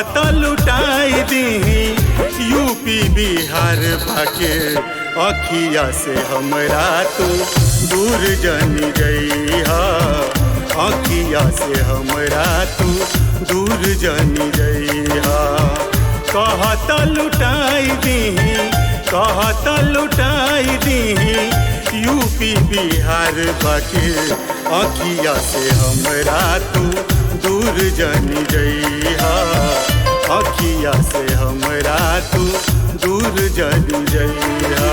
कहत लुटाई दीही यूपी बिहार भाके अखिया से हमरा तू दूर जनी जइहा अखिया से हमरा तू दूर जनी जइहा कहत लुटाई दीही यूपी बिहार बाके अखिया से हमरा तू दूर जनी जइहा अखिया से हमरा तू दूर जनी जइहा।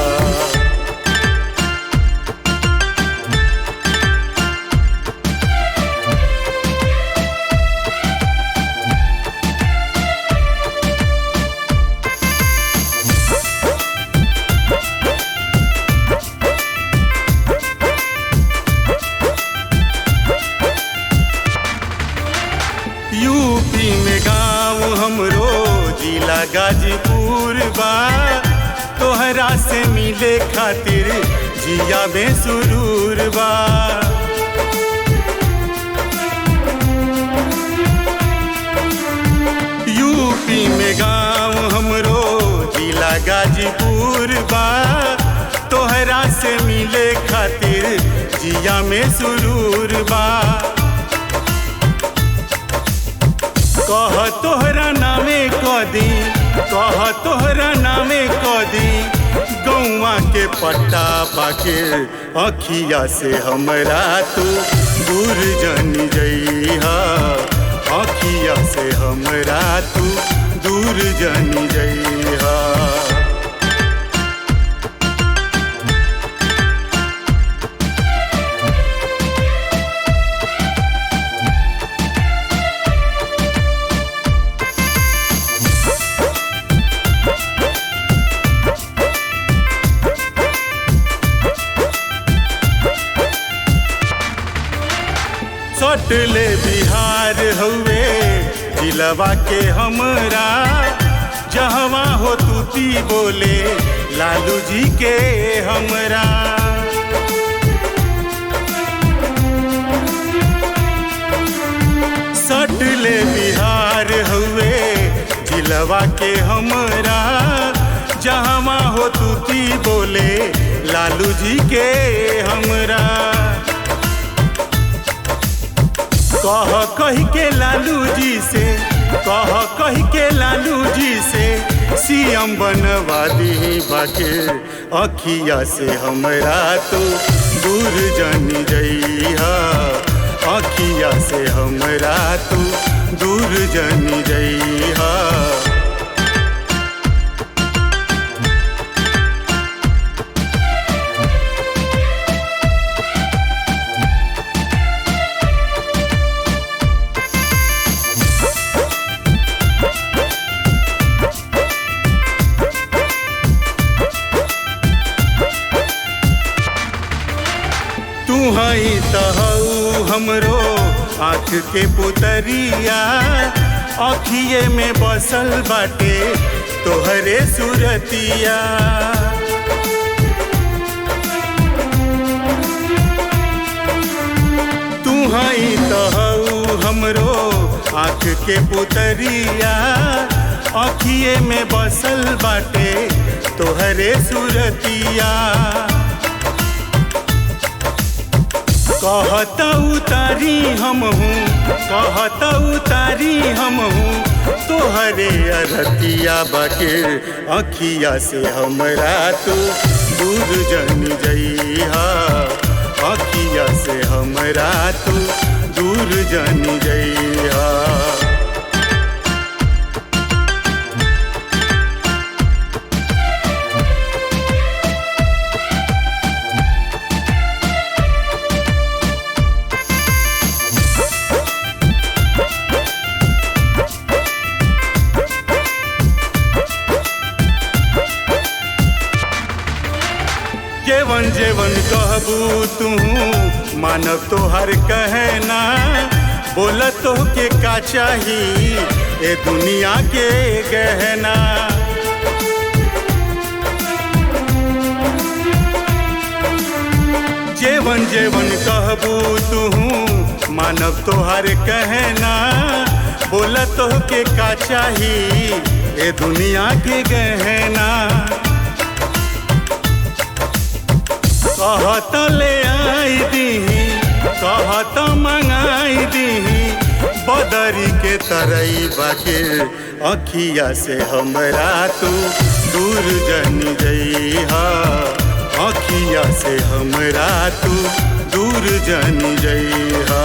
यूपी में गाँव हमरो जिला गाजीपुर बा तोहरा से मिले खातिर जिया में सुरूर बा। यूपी में गाँव हमरो जिला गाजीपुर बा तोहरा से मिले खातिर जिया में सुरूर बा। कह तोहरा नामे कदी गौवा के पट्टा पाके अखिया से हमरा तू दूर जनी जइहा अखिया से हमरा तू दूर जनी जइहा। सटले बिहार हउए जिलवा के हमरा जहवा हो तूती बोले लालू जी के हमरा। सटले बिहार हउए जिलवा के हमरा जहवा हो तूती बोले लालू जी के हमरा। कही के लालू जी से सीएम बनवा दी बाके अखिया से हमरा तू दूर जनी जइहा अखिया से हमरा तू दूर जनी जइहा। तू हई तहु हमरो आँख के पुतरिया अखिए में बसल बाटे तोहरे सुरतिया। तू हई तहु हमरो आँख के पुतरिया अखिए में बसल बाटे तोहरे सुरतिया। कहत उतारी हमहूँ तोहरे अरतिया बाके अखिया से हमरा तू दूर जनी जइहा अखिया से हमरा तू दूर जनी जइहा। जेवन कहबू तू मानव तोहर कहना बोलत तो के का चाही ए दुनिया के गहना। जेवन जेवन कहबू तू मानव तोहर कहना बोला तो के का चाही ए दुनिया के गहना। कहत ले आई दीही कहत मंगाई दीही बदरी के तरई बाके अखिया से हमरा तू दूर जन जइहा। अखिया से हमरा तू दूर जन जइहा।